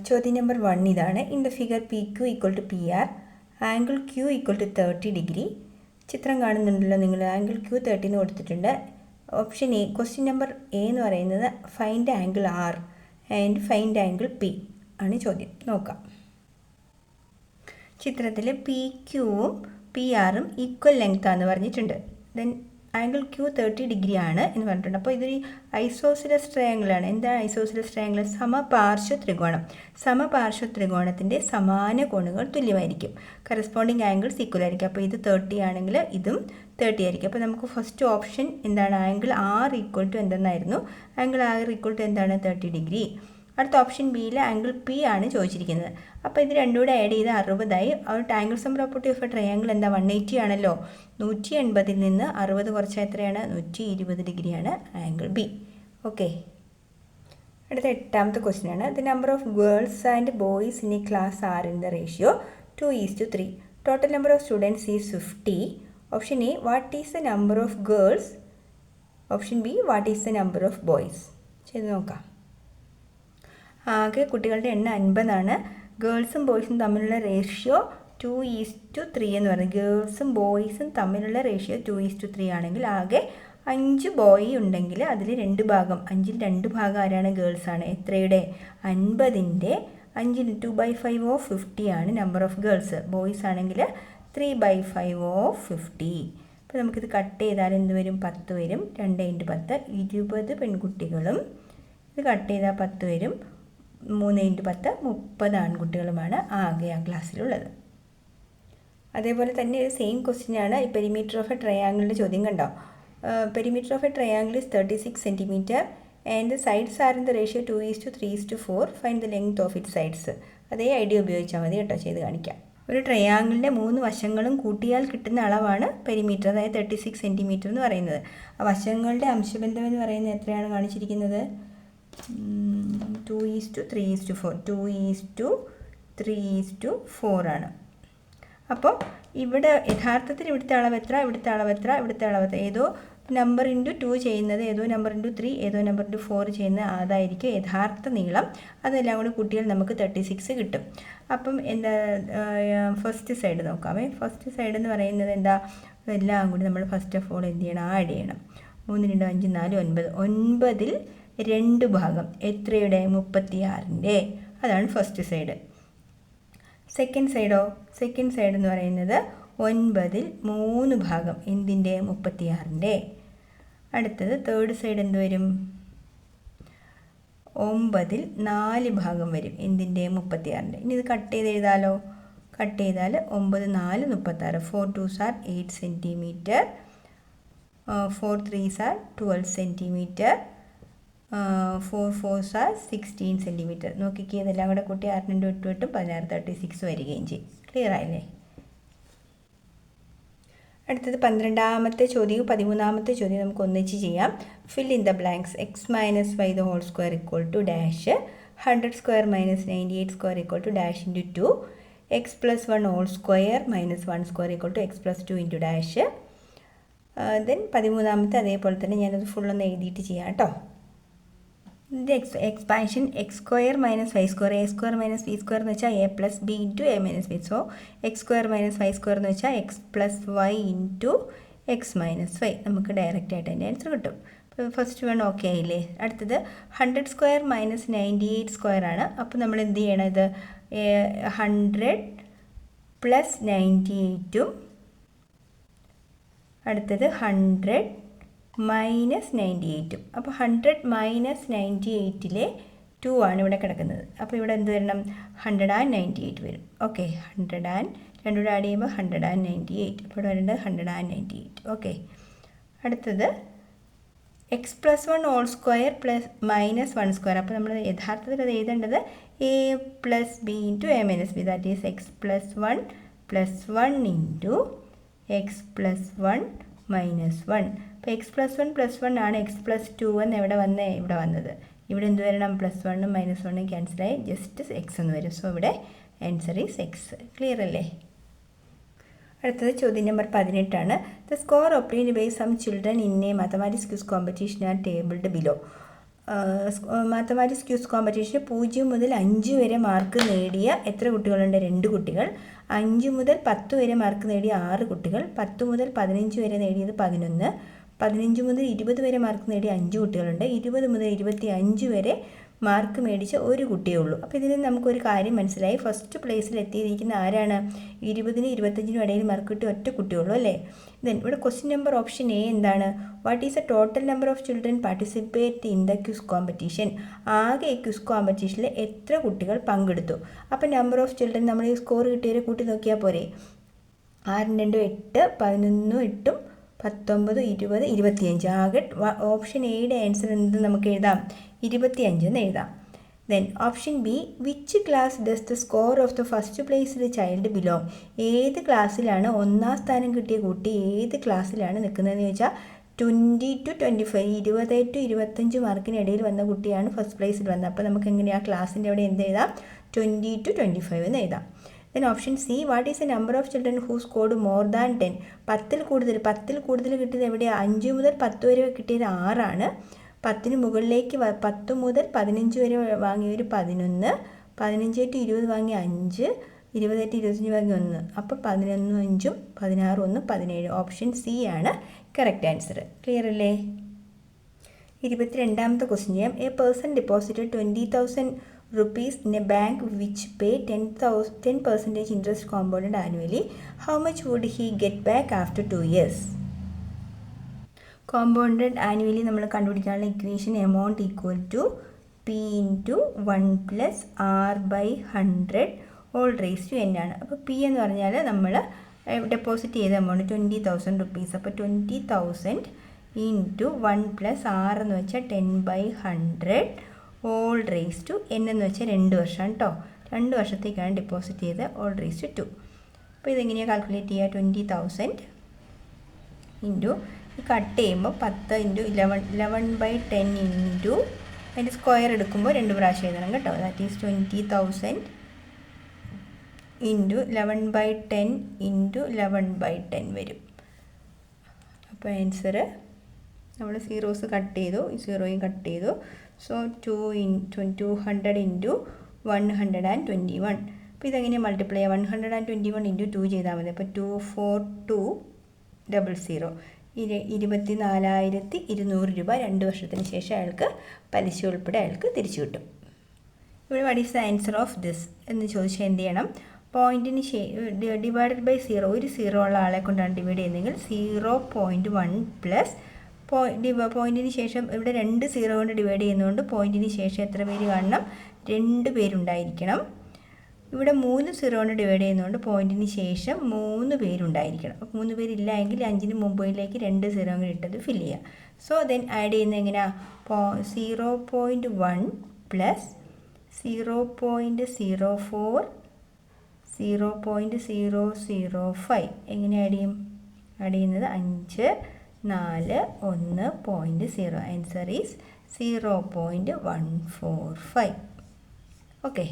ചോദ്യം നമ്പർ 1 ഇതാണ്. In the figure P Q equal to P R, angle Q equal to 30 degree. ചിത്രം കാണുന്നുണ്ടല്ലോ നിങ്ങൾ. ആംഗിൾ ക്യു 30 എന്ന് കൊടുത്തിട്ടുണ്ട്. Option A, question number A എന്ന് പറയുന്നത് find angle R and find angle P ആണ് ചോദ്യം. നോക്കാം. ചിത്രത്തിൽ പി ക്യുവും പി ആറും ഈക്വൽ ലെങ്ത് ആണെന്ന് പറഞ്ഞിട്ടുണ്ട്. ദെൻ ആംഗിൾ ക്യു 30 ഡിഗ്രി ആണ് എന്ന് പറഞ്ഞിട്ടുണ്ട്. അപ്പോൾ ഇതൊരു ഐസോസിലസ് ട്രയാങ്കിളാണ്. എന്താണ് ഐസോസിലസ് ട്രയാങ്കിൾ? സമപാർശ്വ ത്രികോണം. സമപാർശ്വ ത്രികോണത്തിൻ്റെ സമാന കോണുകൾ തുല്യമായിരിക്കും. കറസ്പോണ്ടിങ് ആംഗിൾസ് ഈക്വൽ ആയിരിക്കും. അപ്പോൾ ഇത് 30 ആണെങ്കിൽ ഇതും 30 ആയിരിക്കും. അപ്പോൾ നമുക്ക് ഫസ്റ്റ് ഓപ്ഷൻ എന്താണ്? ആംഗിൾ ആർ ഈക്വൽ ടു എന്തെന്നായിരുന്നു? ആംഗിൾ ആർ ഈക്വൽ ടു എന്താണ്? 30 ഡിഗ്രി. അടുത്ത ഓപ്ഷൻ ബിയിൽ ആംഗിൾ പി ആണ് ചോദിച്ചിരിക്കുന്നത്. അപ്പോൾ ഇത് രണ്ടും കൂടെ ആഡ് ചെയ്ത് 60ആയി. അവിടെ angle sum property of A triangle എന്താ? 180 ആണല്ലോ. 180 നിന്ന് 60 കുറച്ചാൽ എത്രയാണ്? 120 ഡിഗ്രിയാണ് ആംഗിൾ ബി. ഓക്കെ. അടുത്ത 8ാമത്തെ ക്വസ്റ്റ്യൻ ആണ്. The number of girls and boys in A class are in the ratio 2:3. Total number of students is 50. Option A, what is the number of girls? Option B, what is the number of boys? ചെയ്ത് നോക്കാം. ആകെ കുട്ടികളുടെ എണ്ണം 50 ആണ്. ഗേൾസും ബോയ്സും തമ്മിലുള്ള ratio 2:3 എന്ന് പറയുന്നത്. ഗേൾസും ബോയ്സും തമ്മിലുള്ള റേഷ്യോ 2:3 ആണെങ്കിൽ ആകെ 5 ബോയ് ഉണ്ടെങ്കിൽ അതിൽ 2 ഭാഗം, 5ൽ 2 ഭാഗം ആരാണ്? ഗേൾസാണ്. എത്രയുടെ? 50ൻ്റെ 5 2/5 ഓഫ് 50 ആണ് നമ്പർ ഓഫ് ഗേൾസ്. ബോയ്സ് ആണെങ്കിൽ 3/5 ഓഫ് 50. അപ്പോൾ നമുക്കിത് കട്ട് ചെയ്താൽ എന്ത് വരും? 10 വരും. 2 × 10 20 പെൺകുട്ടികളും ഇത് കട്ട് ചെയ്താൽ 10 വരും. 3 × 10 30 ആൺകുട്ടികളുമാണ് ആകെ ആ ക്ലാസ്സിലുള്ളത്. അതേപോലെ തന്നെ ഒരു സെയിം ക്വസ്റ്റ്യൻ ആണ് ഈ പെരിമീറ്റർ ഓഫ് എ ട്രയാങ്കിളിൻ്റെ ചോദ്യം. കണ്ടോ? Perimeter of A triangle is 36 centimetre and the sides are in the ratio 2:3:4. Find the length of it sides. അതേ ഐഡിയ ഉപയോഗിച്ചാൽ മതി കേട്ടോ. ചെയ്ത് കാണിക്കാം. ഒരു ട്രയാങ്കിളിൻ്റെ 3 വശങ്ങളും കൂട്ടിയാൽ കിട്ടുന്ന അളവാണ് പെരിമീറ്റർ, അതായത് 36 സെൻറ്റിമീറ്റർ എന്ന് പറയുന്നത്. ആ വശങ്ങളുടെ അംശബന്ധം എന്ന് പറയുന്നത് എത്രയാണ് കാണിച്ചിരിക്കുന്നത്? 2:3:4. 2:3:4 ആണ്. അപ്പോൾ ഇവിടെ യഥാർത്ഥത്തിൽ ഇവിടുത്തെ അളവ് എത്ര, ഇവിടുത്തെ അളവ് എത്ര, ഇവിടുത്തെ അളവ് എത്ര? ഏതോ നമ്പർ ഇൻറ്റു 2 ചെയ്യുന്നത്, ഏതോ നമ്പർ ഇൻറ്റു 3, ഏതോ നമ്പർ ഇൻറ്റു 4 ചെയ്യുന്നത് അതായിരിക്കും യഥാർത്ഥ നീളം. അതെല്ലാം കൂടി കൂട്ടിയാൽ നമുക്ക് 36 കിട്ടും. അപ്പം എന്താ ഫസ്റ്റ് സൈഡ് നോക്കാമേ. ഫസ്റ്റ് സൈഡ് എന്ന് പറയുന്നത് എന്താ? എല്ലാം കൂടി നമ്മൾ ഫസ്റ്റ് ഓഫ് ഓൾ എന്ത് ചെയ്യണം? ആഡ് ചെയ്യണം. 3 × 5 4 9. 9ൽ 2 ഭാഗം എത്രയുടെ? 36ൻ്റെ. അതാണ് ഫസ്റ്റ് സൈഡ്. സെക്കൻഡ് സൈഡോ? സെക്കൻഡ് സൈഡ് എന്ന് പറയുന്നത് 9ൽ 3 ഭാഗം എന്തിൻ്റെ? 36ൻ്റെ. അടുത്തത് തേർഡ് സൈഡ് എന്ത് വരും? 9ൽ 4 ഭാഗം വരും എന്തിൻ്റെ? 36ൻ്റെ. ഇനി ഇത് കട്ട് ചെയ്ത് എഴുതാലോ. കട്ട് ചെയ്താൽ 9 4 36. 4 2s are 8 centimetre. 4 3s are 12 centimetre. 4 4s are 16 centimetre. നോക്കിക്കേ, ഇതെല്ലാം കൂടെ കൂട്ടി 6 × 8 8 16 36 വരികയും ചെയ്യും. ക്ലിയർ ആയില്ലേ? അടുത്തത് 12ാമത്തെ ചോദ്യവും 13ാമത്തെ ചോദ്യം നമുക്ക് ഒന്നിച്ച് ചെയ്യാം. Fill in the blanks. x - y the whole square equal to dash. 100 square minus 98 square equal to dash into 2. x + 1 whole square minus 1 square equal to x + 2 into dash. Then 13ാമത്തെ അതേപോലെ തന്നെ ഞാനത് ഫുള്ളൊന്ന് എഴുതിയിട്ട് ചെയ്യാം കേട്ടോ. ഇതിൻ്റെ expansion x² - y². a² - b² എന്ന് വെച്ചാൽ a + b × a - b. So x² - y² എന്ന് വെച്ചാൽ x + y × x - y. നമുക്ക് ഡയറക്റ്റ് ആയിട്ട് അതിൻ്റെ ആൻസർ കിട്ടും. അപ്പോൾ ഫസ്റ്റ് വൺ ഓക്കെ ആയില്ലേ? അടുത്തത് 100 square minus 98 square ആണ്. അപ്പോൾ നമ്മൾ എന്ത് ചെയ്യണം? ഇത് 100 + 98ഉം അടുത്തത് 100 - 98ഉം. അപ്പോൾ 100 - 98ലെ 2 ആണ് ഇവിടെ കിടക്കുന്നത്. അപ്പോൾ ഇവിടെ എന്ത് വരണം? 198 വരും. ഓക്കെ. 100 രണ്ടും കൂടെ ആഡ് ചെയ്യുമ്പോൾ 198. അപ്പോൾ ഇവിടെ വരേണ്ടത് 198. ഓക്കെ. അടുത്തത് x + 1 whole square minus 1 square. അപ്പോൾ നമ്മൾ യഥാർത്ഥത്തിൽ അത് എഴുതേണ്ടത് a + b × a - b. That is x + 1 + 1 × x + 1 - 1. അപ്പോൾ x + 1 + 1 ആണ് x + 2 എന്ന് ഇവിടെ വന്നത്. ഇവിടെ എന്ത് വരണം? +1ഉം -1ഉം ക്യാൻസലായി ജസ്റ്റ് x എന്ന് വരും. സോ ഇവിടെ ആൻസർ ഈസ് x. ക്ലിയർ അല്ലേ? അടുത്തത് ചോദ്യം നമ്പർ 18 ആണ്. The score obtained by some children in a mathematics quiz competition are tabled below. Mathematics quiz കോമ്പറ്റീഷന് 0 മുതൽ 5 വരെ മാർക്ക് നേടിയ എത്ര കുട്ടികളുണ്ട്? 2 കുട്ടികൾ. 5 മുതൽ 10 വരെ മാർക്ക് നേടിയ 6 കുട്ടികൾ. 10 മുതൽ 15 വരെ നേടിയത് 11. 15 മുതൽ 20 വരെ മാർക്ക് നേടിയ 5 കുട്ടികളുണ്ട്. 20 മുതൽ 25 വരെ മാർക്ക് മേടിച്ച ഒരു കുട്ടിയേ ഉള്ളൂ. അപ്പോൾ ഇതിൽ നമുക്കൊരു കാര്യം മനസ്സിലായി. ഫസ്റ്റ് പ്ലേസിൽ എത്തിയിരിക്കുന്ന ആരാണ്? 20-നും 25-നും ഇടയിൽ മാർക്ക് കിട്ടിയ ഒറ്റ കുട്ടിയുള്ളൂ അല്ലേ? ദെൻ ഇവിടെ ക്വസ്റ്റ്യൻ നമ്പർ ഓപ്ഷൻ എ എന്താണ്? What is the total number of children participate in the quiz competition? ആകെ ഈ ക്വിസ് കോമ്പറ്റീഷനിൽ എത്ര കുട്ടികൾ പങ്കെടുത്തു? അപ്പോൾ നമ്പർ ഓഫ് ചിൽഡ്രൻ നമ്മൾ ഈ സ്കോർ കിട്ടിയവരെ കൂട്ടി നോക്കിയാൽ പോരെ? 6 2 8, 11 8 19 20 25. ആകെ ഓപ്ഷൻ എയുടെ ആൻസർ എന്ത് നമുക്ക് എഴുതാം? 25 എന്ന് എഴുതാം. Then option B, which class does the score of the first placed child belong? ഏത് ക്ലാസ്സിലാണ് ഒന്നാം സ്ഥാനം കിട്ടിയ കുട്ടി ഏത് ക്ലാസ്സിലാണ് നിൽക്കുന്നതെന്ന് ചോദിച്ചാൽ 20 to 25, 20 to 25 മാർക്കിനിടയിൽ വന്ന കുട്ടിയാണ് ഫസ്റ്റ് പ്ലേസിൽ വന്നത്. അപ്പോൾ നമുക്ക് എങ്ങനെയാണ് ക്ലാസ്സിൻ്റെ അവിടെ എന്ത് എഴുതാം? 20 to 25 എന്ന് എഴുതാം. Then option C, what is the number of children who scored more than 10? 10 കൂടുതൽ കിട്ടിയത് എവിടെയാണ്? 5 മുതൽ 10 വരെ കിട്ടിയത് 6ആണ്. 10 മുകളിലേക്ക് 10 മുതൽ 15 വരെ വാങ്ങിയവർ 11, 15 to 20 വാങ്ങിയ 5, 20 to 25 വാങ്ങിയ 1. അപ്പോൾ 11 5 16 1 17. ഓപ്ഷൻ സി ആണ് കറക്റ്റ് ആൻസർ. ക്ലിയർ അല്ലേ? 22ാമത്തെ ക്വസ്റ്റ്യൻ ചെയ്യാം. A person deposited 20,000 rupees in a bank which pay 10% interest compounded annually. How much would he get back after 2 years? Compounded annually നമ്മൾ കണ്ടുപിടിക്കാനുള്ള equation amount equal to P into 1 plus R by 100 whole raised to N ആണ്. അപ്പോൾ P എന്ന് പറഞ്ഞാൽ നമ്മൾ deposit ചെയ്ത amount 20,000 rupees. അപ്പോൾ 20,000 into 1 plus R എന്ന് വെച്ചാൽ 10/100 ഓൾ റേസ് ടു എൻ എന്ന് വെച്ചാൽ 2 വർഷമാണ് കേട്ടോ. 2 വർഷത്തേക്കാണ് ഡെപ്പോസിറ്റ് ചെയ്ത് ഓൾ റേസ് ടു 2. അപ്പോൾ ഇതെങ്ങനെയാണ് കാൽക്കുലേറ്റ് ചെയ്യുക? 20,000 ഇൻറ്റു കട്ട് ചെയ്യുമ്പോൾ 10 ഇൻറ്റു 11/10 ഇൻറ്റു അതിൻ്റെ സ്ക്വയർ എടുക്കുമ്പോൾ 2 പ്രാവശ്യം എഴുതണം കേട്ടോ. ദാറ്റ് ഈസ് 20,000 ഇൻറ്റു 11/10 ഇൻറ്റു 11/10 വരും. അപ്പോൾ ആൻസർ നമ്മൾ സീറോസ് കട്ട് ചെയ്തു, സീറോയും കട്ട് ചെയ്തു. So 200 into 121. അപ്പോൾ ഇതെങ്ങനെ മൾട്ടിപ്ലൈ ചെയ്യുക? 121 ഇൻറ്റു 2 ചെയ്താൽ മതി. അപ്പോൾ 24200. 24,200 രൂപ 2 വർഷത്തിന് ശേഷം അയാൾക്ക് പലിശ ഉൾപ്പെടെ അയാൾക്ക് തിരിച്ചു കിട്ടും. ഇവിടെ what is the answer of this എന്ന് ചോദിച്ചാൽ എന്ത് ചെയ്യണം? പോയിൻറ്റിന് ഡിവൈഡഡ് ബൈ 0, ഒരു 0 ഉള്ള ആളെ കൊണ്ടാണ് ഡിവൈഡ് ചെയ്യുന്നതെങ്കിൽ 0.1 പ്ലസ് പോയിൻറ്റിന് ശേഷം ഇവിടെ 2 0 കൊണ്ട് ഡിവൈഡ് ചെയ്യുന്നതുകൊണ്ട് പോയിൻറ്റിന് ശേഷം എത്ര പേര് കാണണം? 2 പേരുണ്ടായിരിക്കണം. ഇവിടെ 3 0 കൊണ്ട് ഡിവൈഡ് ചെയ്യുന്നതുകൊണ്ട് പോയിൻറ്റിന് ശേഷം 3 പേരുണ്ടായിരിക്കണം. അപ്പോൾ 3 പേരില്ല എങ്കിൽ 5ന് മുമ്പിലേക്ക് 2 0 കൂടി ഇട്ടത് ഫില്ല് ചെയ്യുക. സോ ദെൻ ആഡ് ചെയ്യുന്നത് എങ്ങനെയാണ്? 0.1 പ്ലസ് 0.04 0.005 എങ്ങനെ ആഡ് ചെയ്യും? ആഡ് ചെയ്യുന്നത് 5 4 1.0. Answer is 0.145. ഓക്കെ.